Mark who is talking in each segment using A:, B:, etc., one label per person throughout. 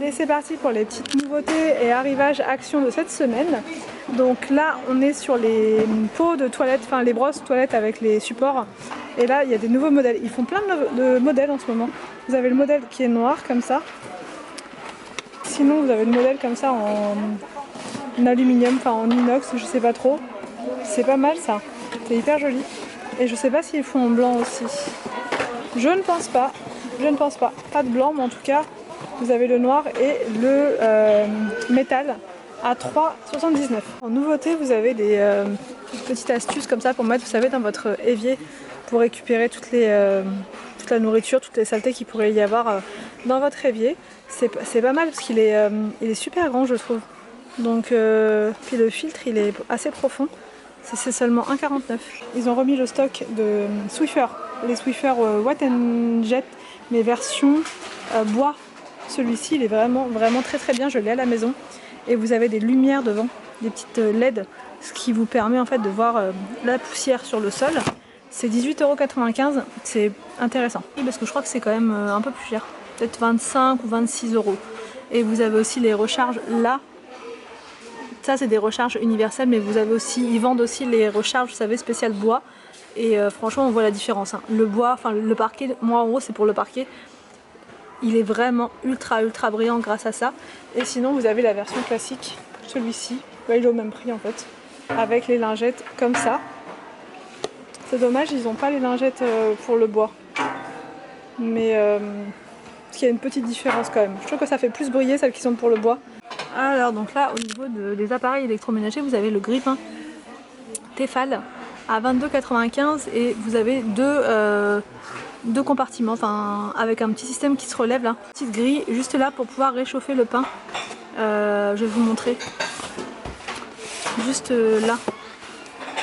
A: Allez, c'est parti pour les petites nouveautés et arrivages actions de cette semaine. Donc là, on est sur les pots de toilette, enfin les brosses toilettes avec les supports. Et là, il y a des nouveaux modèles. Ils font plein de modèles en ce moment. Vous avez le modèle qui est noir comme ça. Sinon, vous avez le modèle comme ça en aluminium, enfin en inox, je sais pas trop. C'est pas mal ça. C'est hyper joli. Et je sais pas s'ils font en blanc aussi. Je ne pense pas. Je ne pense pas. Pas de blanc, mais en tout cas, vous avez le noir et le métal à 3,79 €. En nouveauté, vous avez des petites astuces comme ça pour mettre, vous savez, dans votre évier pour récupérer toute la nourriture, toutes les saletés qu'il pourrait y avoir dans votre évier. C'est pas mal parce qu'il est super grand, je trouve. Donc, puis le filtre, il est assez profond. C'est seulement 1,49 €. Ils ont remis le stock de Swiffer, les Swiffer Watt & Jet, mais version bois. Celui-ci, il est vraiment très bien, je l'ai à la maison. Et vous avez des lumières devant, des petites LED, ce qui vous permet en fait de voir la poussière sur le sol. C'est 18,95 €, c'est intéressant. Parce que je crois que c'est quand même un peu plus cher, peut-être 25 ou 26 €. Et vous avez aussi les recharges là. Ça c'est des recharges universelles, mais vous avez aussi, ils vendent aussi les recharges, vous savez, spéciales bois. Et franchement on voit la différence. Hein. Le bois, enfin le parquet, moi en gros c'est pour le parquet. Il est vraiment ultra brillant grâce à ça. Et sinon vous avez la version classique, celui-ci, il est au même prix en fait, avec les lingettes comme ça. C'est dommage, ils n'ont pas les lingettes pour le bois. Mais parce qu'il y a une petite différence quand même. Je trouve que ça fait plus briller celles qui sont pour le bois. Alors donc là au niveau des appareils électroménagers, vous avez le grille-pain Tefal à 22,95 € et vous avez deux compartiments, enfin avec un petit système qui se relève là, petite grille juste là pour pouvoir réchauffer le pain. Je vais vous montrer. Juste là.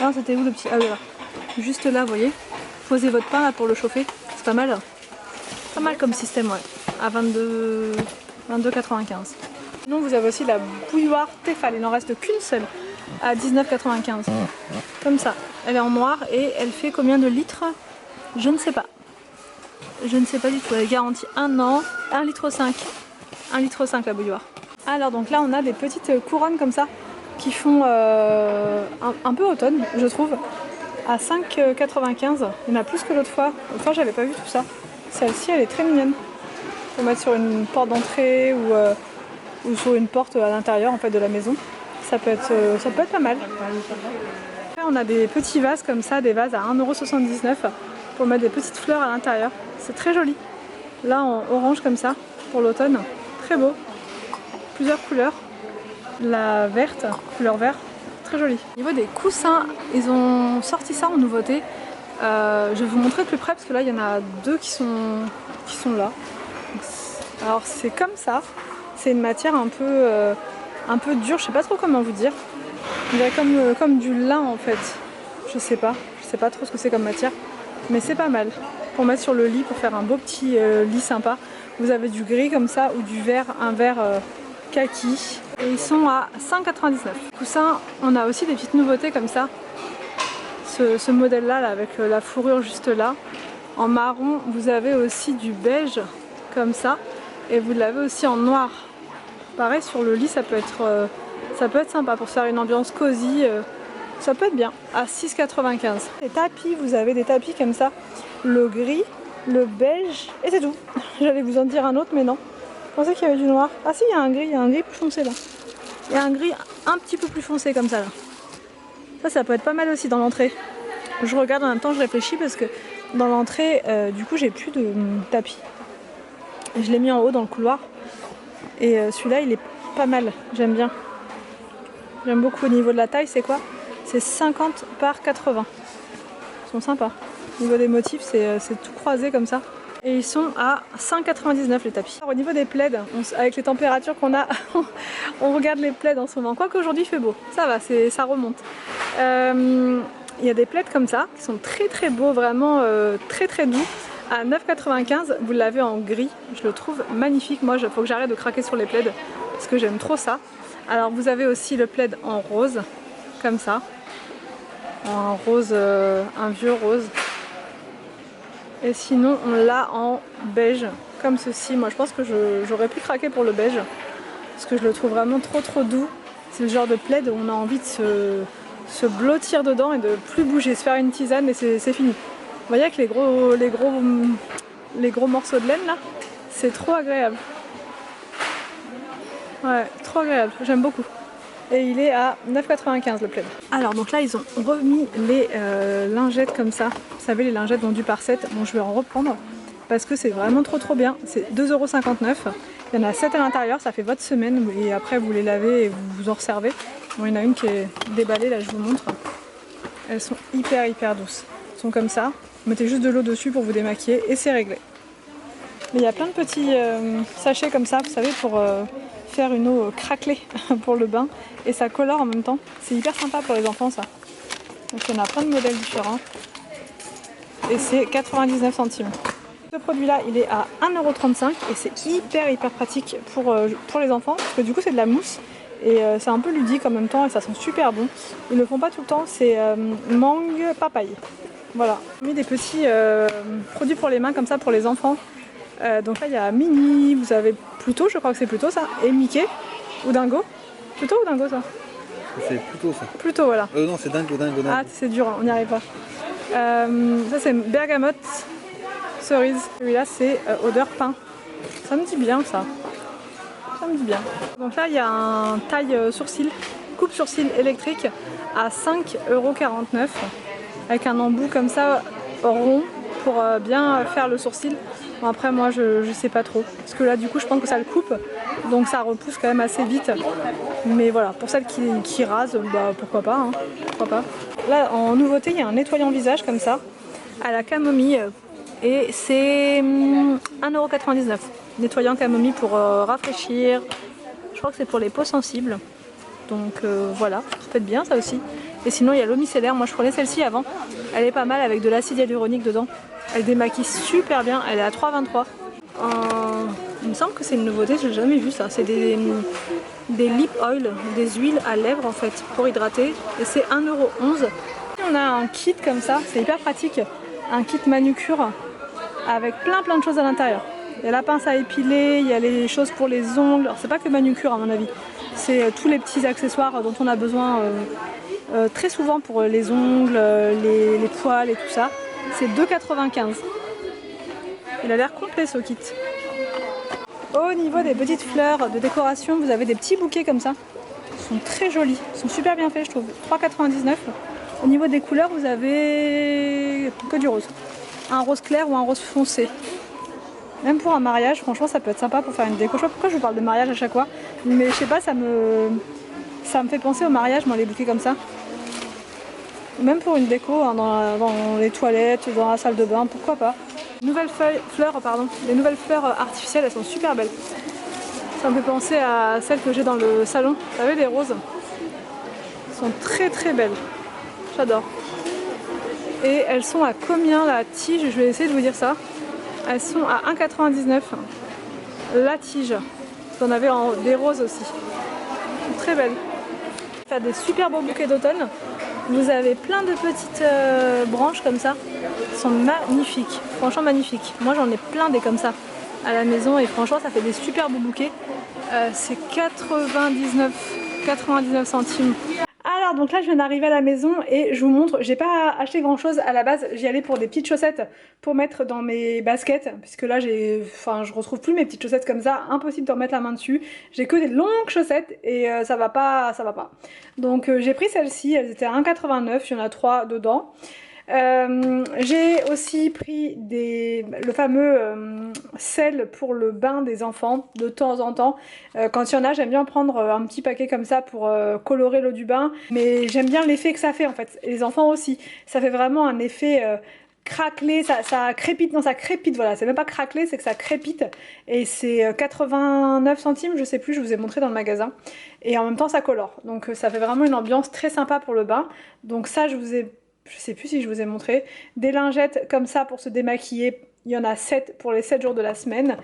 A: Ah, c'était où le petit? Ah là. Juste là, vous voyez. Posez votre pain là pour le chauffer. C'est pas mal. Pas mal comme système, ouais. À 22,95 €. Sinon vous avez aussi la bouilloire Tefal, il n'en reste qu'une seule à 19,95 €. Comme ça, elle est en noir et elle fait combien de litres? Je ne sais pas. Je ne sais pas du tout, elle est garantie 1 an, 1,5 litre. 1,5 litre la bouilloire. Alors donc là on a des petites couronnes comme ça qui font un peu automne je trouve, à 5,95 €. Il y en a plus que l'autre fois. L'autre fois j'avais pas vu tout ça. Celle-ci elle est très mignonne. Pour mettre sur une porte d'entrée ou sur une porte à l'intérieur en fait de la maison. Ça peut être pas mal. Après, on a des petits vases comme ça, des vases à 1,79 € pour mettre des petites fleurs à l'intérieur. C'est très joli. Là en orange comme ça pour l'automne. Très beau. Plusieurs couleurs. La verte, couleur vert. Très jolie. Au niveau des coussins, ils ont sorti ça en nouveauté. Je vais vous montrer de plus près parce que là il y en a deux qui sont là. Alors c'est comme ça. C'est une matière un peu dure, je sais pas trop comment vous dire. Il y a comme du lin en fait. Je sais pas trop ce que c'est comme matière. Mais c'est pas mal. Pour mettre sur le lit, pour faire un beau petit lit sympa. Vous avez du gris comme ça ou du vert, un vert kaki. Et ils sont à 5,99 €. Coussin, on a aussi des petites nouveautés comme ça. Ce modèle là avec la fourrure juste là. En marron, vous avez aussi du beige comme ça. Et vous l'avez aussi en noir. Pareil sur le lit, ça peut être sympa pour faire une ambiance cosy. Ça peut être bien. À 6,95 €. Les tapis, vous avez des tapis comme ça. Le gris, le beige et c'est tout. J'allais vous en dire un autre mais non. Je pensais qu'il y avait du noir. Ah si, il y a un gris plus foncé là. Il y a un gris un petit peu plus foncé comme ça là. Ça peut être pas mal aussi dans l'entrée. Je regarde en même temps, je réfléchis parce que dans l'entrée, du coup j'ai plus de tapis. Je l'ai mis en haut dans le couloir. Et celui-là il est pas mal, j'aime bien. J'aime beaucoup au niveau de la taille, c'est quoi? C'est 50 par 80. Ils sont sympas. Au niveau des motifs, c'est tout croisé comme ça. Et ils sont à 5,99 € les tapis. Alors, au niveau des plaids, avec les températures qu'on a, on regarde les plaids en ce moment. Quoique aujourd'hui il fait beau, ça va, ça remonte. Il y a des plaids comme ça, qui sont très beaux, vraiment très doux. À 9,95 €, vous l'avez en gris. Je le trouve magnifique. Moi, il faut que j'arrête de craquer sur les plaids parce que j'aime trop ça. Alors vous avez aussi le plaid en rose, comme ça. En rose, un vieux rose. Et sinon on l'a en beige. comme ceci. Moi je pense que j'aurais pu craquer pour le beige parce que je le trouve vraiment trop doux. C'est le genre de plaid où on a envie de se blottir dedans et de plus bouger, se faire une tisane et c'est fini. Vous voyez avec les gros morceaux de laine là, c'est trop agréable. Ouais, trop agréable, j'aime beaucoup. Et il est à 9,95 le plaid. Alors donc là ils ont remis les lingettes comme ça. Vous savez les lingettes vendues par 7. Bon je vais en reprendre parce que c'est vraiment trop bien. C'est 2,59 €. Il y en a 7 à l'intérieur, ça fait votre semaine et après vous les lavez et vous vous en resservez. Bon il y en a une qui est déballée là je vous montre. Elles sont hyper douces. Elles sont comme ça. Vous mettez juste de l'eau dessus pour vous démaquiller et c'est réglé. Mais il y a plein de petits sachets comme ça, vous savez, pour faire une eau craquelée pour le bain. Et ça colore en même temps. C'est hyper sympa pour les enfants ça. Donc il y en a plein de modèles différents. Et c'est 99 centimes. Ce produit là il est à 1,35 € et c'est hyper pratique pour les enfants. Parce que du coup c'est de la mousse. Et c'est un peu ludique en même temps et ça sent super bon. Ils le font pas tout le temps, c'est mangue papaye. Voilà. J'ai mis des petits produits pour les mains comme ça pour les enfants. Donc là il y a Minnie, vous avez Pluto, je crois que c'est Pluto ça, et Mickey ou Dingo. Pluto ou Dingo ça?
B: C'est Pluto ça.
A: Pluto voilà.
B: Non c'est Dingo.
A: Ah c'est dur, hein, on n'y arrive pas. Ça c'est bergamote, cerise. Celui-là c'est odeur pain. Ça me dit bien ça. Ça me dit bien. Donc là il y a un taille sourcil, coupe sourcil électrique à 5,49 € avec un embout comme ça rond pour bien faire le sourcil. Bon, après moi je sais pas trop parce que là du coup je pense que ça le coupe donc ça repousse quand même assez vite, mais voilà pour celles qui rasent bah pourquoi pas, hein. Pourquoi pas. Là en nouveauté il y a un nettoyant visage comme ça à la camomille et c'est 1,99 €. Nettoyant camomille pour rafraîchir, je crois que c'est pour les peaux sensibles, donc voilà, ça peut être bien ça aussi. Et sinon il y a l'eau micellaire, moi je prenais celle-ci avant, elle est pas mal avec de l'acide hyaluronique dedans. Elle démaquille super bien, elle est à 3,23 €. Il me semble que c'est une nouveauté, j'ai jamais vu ça. C'est des lip oil, des huiles à lèvres en fait pour hydrater et c'est 1,11 €. On a un kit comme ça, c'est hyper pratique, un kit manucure avec plein de choses à l'intérieur. Il y a la pince à épiler, il y a les choses pour les ongles, alors c'est pas que manucure à mon avis, c'est tous les petits accessoires dont on a besoin très souvent pour les ongles, les poils et tout ça. C'est 2,95 €. Il a l'air complet ce kit. Au niveau des petites fleurs de décoration, vous avez des petits bouquets comme ça. Ils sont très jolis, ils sont super bien faits je trouve. 3,99 €. Au niveau des couleurs, vous avez que du rose. Un rose clair ou un rose foncé. Même pour un mariage, franchement ça peut être sympa pour faire une déco. Je sais pas pourquoi je vous parle de mariage à chaque fois, mais je sais pas, ça me fait penser au mariage, moi les bouquets comme ça. Même pour une déco hein, dans les toilettes, dans la salle de bain, pourquoi pas. Les nouvelles fleurs artificielles, elles sont super belles. Ça me fait penser à celles que j'ai dans le salon. Vous savez, les roses. Elles sont très belles. J'adore. Et elles sont à combien la tige? Je vais essayer de vous dire ça. Elles sont à 1,99 € la tige. Vous en avez des roses aussi. Très belles. Faire des super beaux bouquets d'automne. Vous avez plein de petites branches comme ça. Elles sont magnifiques. Franchement magnifiques. Moi j'en ai plein des comme ça à la maison et franchement ça fait des super beaux bouquets. C'est 99 centimes. Alors donc là je viens d'arriver à la maison et je vous montre, j'ai pas acheté grand chose à la base, j'y allais pour des petites chaussettes pour mettre dans mes baskets, puisque là je retrouve plus mes petites chaussettes comme ça, impossible de remettre la main dessus, j'ai que des longues chaussettes et ça va pas. Donc j'ai pris celles-ci, elles étaient à 1,89 €, il y en a 3 dedans. J'ai aussi pris le fameux sel pour le bain des enfants de temps en temps. Quand il y en a, j'aime bien prendre un petit paquet comme ça pour colorer l'eau du bain. Mais j'aime bien l'effet que ça fait en fait. Et les enfants aussi. Ça fait vraiment un effet craquelé, ça crépite. Non, ça crépite, voilà. C'est même pas craquelé, c'est que ça crépite. Et c'est 89 centimes, je sais plus, je vous ai montré dans le magasin. Et en même temps, ça colore. Donc ça fait vraiment une ambiance très sympa pour le bain. Donc ça, je sais plus si je vous ai montré, des lingettes comme ça pour se démaquiller Il y en a 7 pour les 7 jours de la semaine.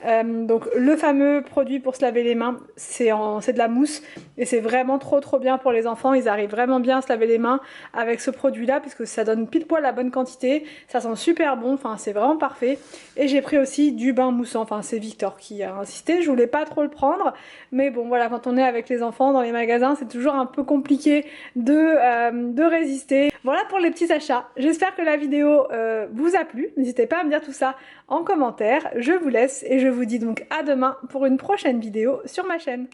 A: Donc le fameux produit pour se laver les mains, c'est de la mousse et c'est vraiment trop bien pour les enfants. Ils arrivent vraiment bien à se laver les mains avec ce produit là puisque ça donne pile poil la bonne quantité, ça sent super bon, enfin c'est vraiment parfait. Et j'ai pris aussi du bain moussant, enfin c'est Victor qui a insisté, je voulais pas trop le prendre, mais bon voilà, quand on est avec les enfants dans les magasins c'est toujours un peu compliqué de résister. Voilà pour les petits achats, j'espère que la vidéo vous a plu, n'hésitez pas à me dire tout ça en commentaire, je vous laisse et je vous dis donc à demain pour une prochaine vidéo sur ma chaîne.